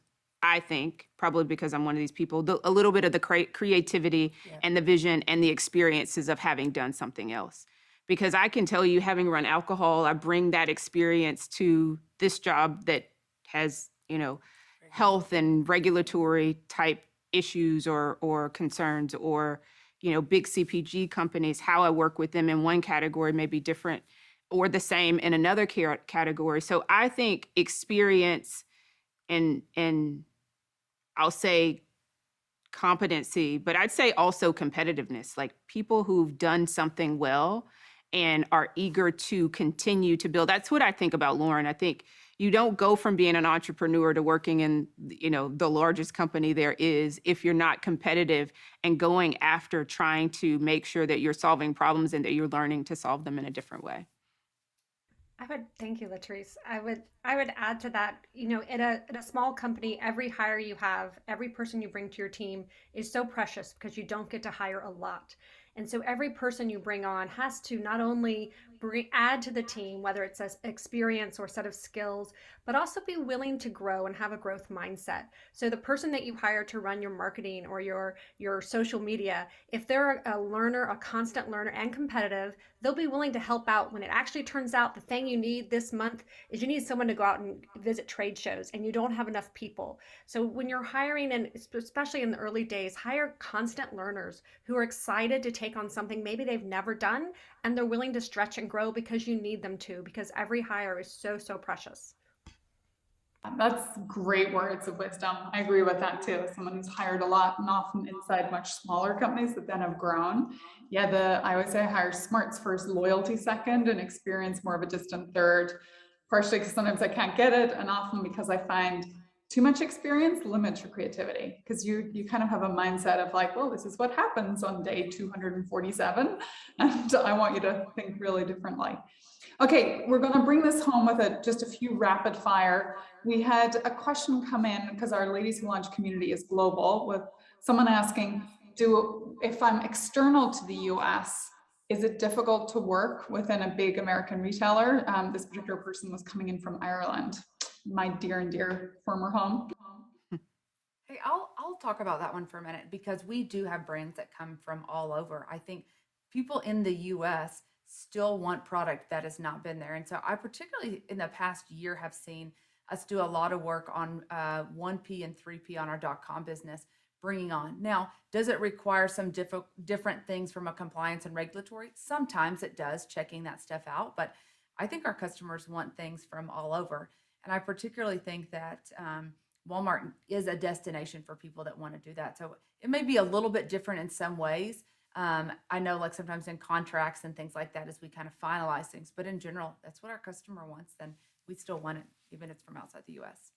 I think, probably because I'm one of these people, a little bit of the creativity and the vision and the experiences of having done something else. Because I can tell you, having run alcohol, I bring that experience to this job that has, you know, health and regulatory type issues or concerns, or, you know, big CPG companies. How I work with them in one category may be different or the same in another category. So I think experience and I'll say competency, but I'd say also competitiveness, like people who've done something well and are eager to continue to build. That's what I think about Lauren. I think you don't go from being an entrepreneur to working in, you know, the largest company there is if you're not competitive and going after trying to make sure that you're solving problems and that you're learning to solve them in a different way. Thank you, Latrice. I would add to that, you know, in a small company, every hire you have, every person you bring to your team is so precious because you don't get to hire a lot. And so every person you bring on has to not only add to the team, whether it's an experience or set of skills, but also be willing to grow and have a growth mindset. So the person that you hire to run your marketing or your social media, if they're a learner, a constant learner and competitive, they'll be willing to help out when it actually turns out the thing you need this month is you need someone to go out and visit trade shows and you don't have enough people. So when you're hiring, and especially in the early days, hire constant learners who are excited to take on something maybe they've never done, and they're willing to stretch and grow because you need them to, because every hire is so, so precious. That's great words of wisdom. I agree with that too. Someone who's hired a lot and often inside much smaller companies that then have grown. Yeah, I always say I hire smarts first, loyalty second, and experience more of a distant third. Partially because sometimes I can't get it, and often because I find too much experience limits your creativity, because you kind of have a mindset of like, well, this is what happens on day 247, and I want you to think really differently. Okay, we're going to bring this home with just a few rapid fire. We had a question come in because our Ladies Who Launch community is global, with someone asking, if I'm external to the US, is it difficult to work within a big American retailer? This particular person was coming in from Ireland, my dear and dear former home. Hey, I'll talk about that one for a minute, because we do have brands that come from all over. I think people in the US still want product that has not been there. And so I particularly in the past year have seen us do a lot of work on 1P and 3P on our .com business, bringing on. Now, does it require some different things from a compliance and regulatory? Sometimes it does, checking that stuff out, but I think our customers want things from all over. And I particularly think that Walmart is a destination for people that want to do that. So it may be a little bit different in some ways. I know, like sometimes in contracts and things like that, as we kind of finalize things, but in general, that's what our customer wants. Then we still want it, even if it's from outside the US.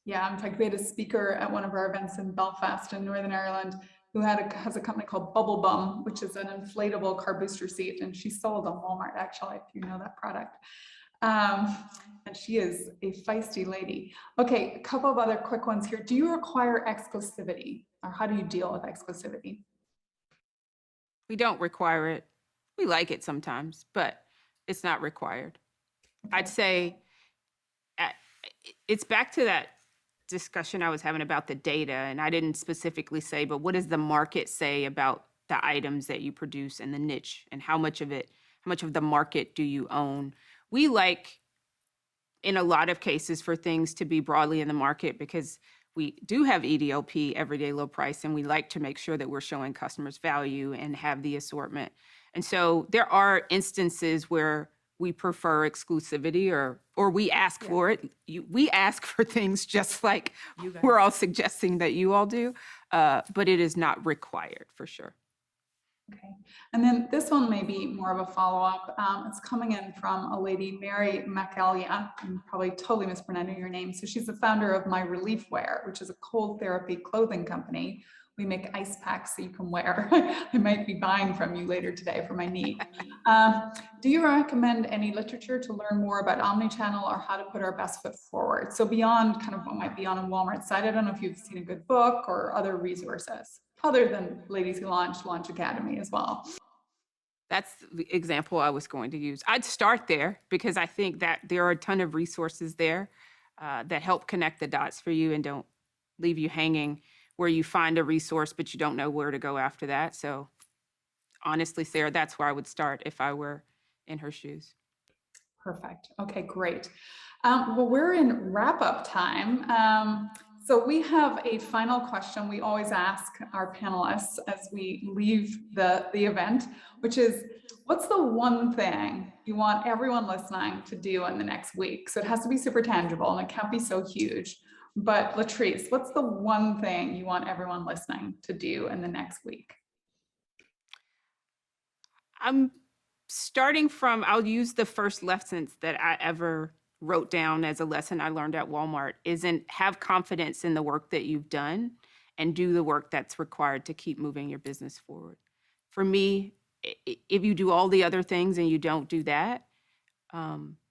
Yeah, in fact, we had a speaker at one of our events in Belfast in Northern Ireland who has a company called Bubble Bum, which is an inflatable car booster seat, and she sold on Walmart, actually, if you know that product. And she is a feisty lady. Okay, a couple of other quick ones here. Do you require exclusivity, or how do you deal with exclusivity? We don't require it. We like it sometimes, but it's not required. Okay. I'd say it's back to that discussion I was having about the data, and I didn't specifically say, but what does the market say about the items that you produce and the niche, and how much of the market do you own? We like in a lot of cases for things to be broadly in the market, because we do have EDLP, everyday low price, and we like to make sure that we're showing customers value and have the assortment. And so there are instances where we prefer exclusivity, or we ask for it. We ask for things just like You guys. we're all suggesting that you all do, but it is not required for sure. Okay, and then this one may be more of a follow-up. It's coming in from a lady, Mary Macalia. I'm probably totally mispronouncing your name. So she's the founder of My Relief Wear, which is a cold therapy clothing company. We make ice packs so you can wear. I might be buying from you later today for my knee. Do you recommend any literature to learn more about omnichannel or how to put our best foot forward? So beyond kind of what might be on a Walmart site, I don't know if you've seen a good book or other resources, other than Ladies Who Launch Academy as well. That's the example I was going to use. I'd start there because I think that there are a ton of resources there that help connect the dots for you and don't leave you hanging where you find a resource, but you don't know where to go after that. So honestly, Sarah, that's where I would start if I were in her shoes. Perfect. Okay, great. Well, we're in wrap-up time. So we have a final question we always ask our panelists as we leave the event, which is, what's the one thing you want everyone listening to do in the next week? So it has to be super tangible and it can't be so huge. But Latriece, what's the one thing you want everyone listening to do in the next week? I'm starting from, I'll use the first lessons that I ever wrote down as a lesson I learned at Walmart, isn't have confidence in the work that you've done and do the work that's required to keep moving your business forward. For me, if you do all the other things and you don't do that,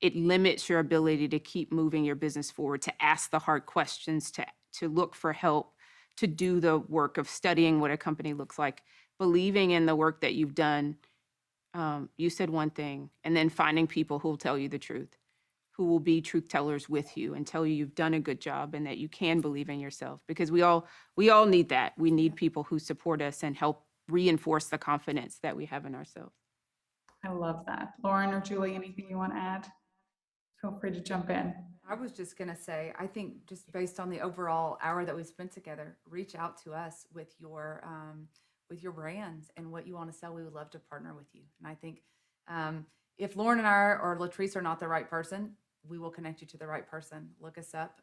it limits your ability to keep moving your business forward, to ask the hard questions, to look for help, to do the work of studying what a company looks like, believing in the work that you've done. You said one thing, and then finding people who will tell you the truth, who will be truth tellers with you and tell you you've done a good job and that you can believe in yourself, because we all need that. We need people who support us and help reinforce the confidence that we have in ourselves. I love that. Lauren or Julie, anything you want to add? Feel free to jump in. I was just going to say, I think just based on the overall hour that we spent together, reach out to us with your brands and what you want to sell. We would love to partner with you. And I think if Lauren and I or Latriece are not the right person, we will connect you to the right person. Look us up.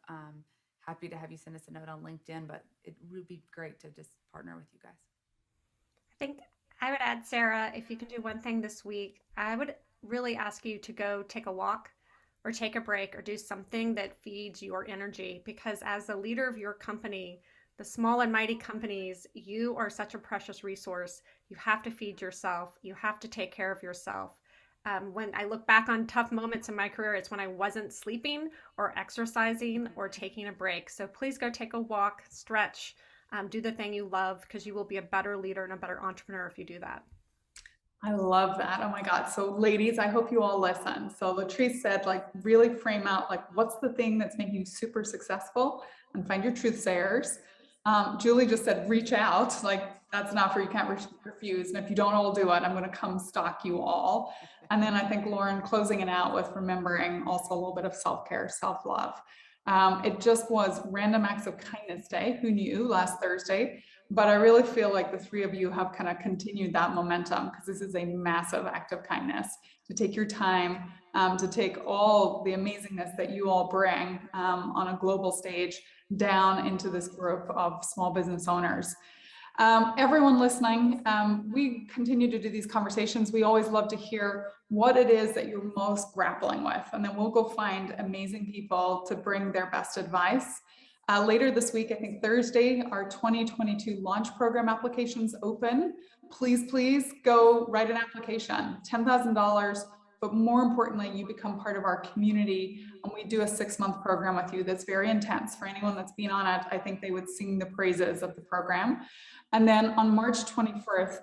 Happy to have you send us a note on LinkedIn, but it would be great to just partner with you guys. I think I would add, Sarah, if you can do one thing this week, I would really ask you to go take a walk or take a break or do something that feeds your energy, because as the leader of your company, the small and mighty companies, you are such a precious resource. You have to feed yourself. You have to take care of yourself. When I look back on tough moments in my career, it's when I wasn't sleeping or exercising or taking a break. So please go take a walk, stretch, do the thing you love, because you will be a better leader and a better entrepreneur if you do that. I love that. Oh my God. So ladies, I hope you all listen. So Latriece said, like, really frame out, like, what's the thing that's making you super successful, and find your truth sayers. Julie just said, reach out. Like, that's an offer you can't refuse. And if you don't all do it, I'm going to come stalk you all. And then I think Lauren closing it out with remembering also a little bit of self-care, self-love. It just was Random Acts of Kindness Day. Who knew, last Thursday? But I really feel like the three of you have kind of continued that momentum, because this is a massive act of kindness to take your time, to take all the amazingness that you all bring on a global stage down into this group of small business owners. Everyone listening, we continue to do these conversations. We always love to hear what it is that you're most grappling with, and then we'll go find amazing people to bring their best advice. Later this week, I think Thursday, our 2022 launch program applications open. Please go write an application, $10,000. But more importantly, you become part of our community, and we do a 6-month program with you that's very intense. For anyone that's been on it, I think they would sing the praises of the program. And then on March 4th,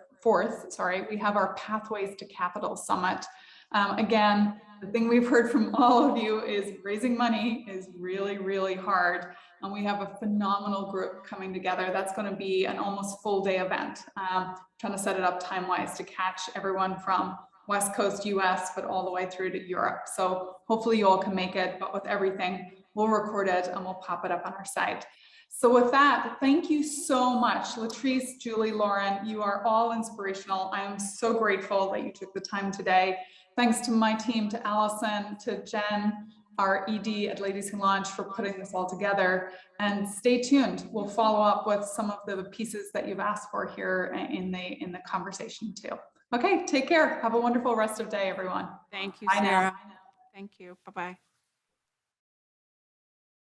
we have our Pathways to Capital Summit. Again, the thing we've heard from all of you is raising money is really, really hard. And we have a phenomenal group coming together. That's going to be an almost full day event. Trying to set it up time-wise to catch everyone from West Coast US, but all the way through to Europe. So hopefully you all can make it, but with everything, we'll record it and we'll pop it up on our site. So with that, thank you so much. Latriece, Julie, Lauren, you are all inspirational. I am so grateful that you took the time today. Thanks to my team, to Allison, to Jen, our ED at Ladies Who Launch, for putting this all together. And stay tuned. We'll follow up with some of the pieces that you've asked for here in the conversation too. Okay, take care. Have a wonderful rest of day, everyone. Thank you, Bye now. Sarah. Thank you. Bye-bye.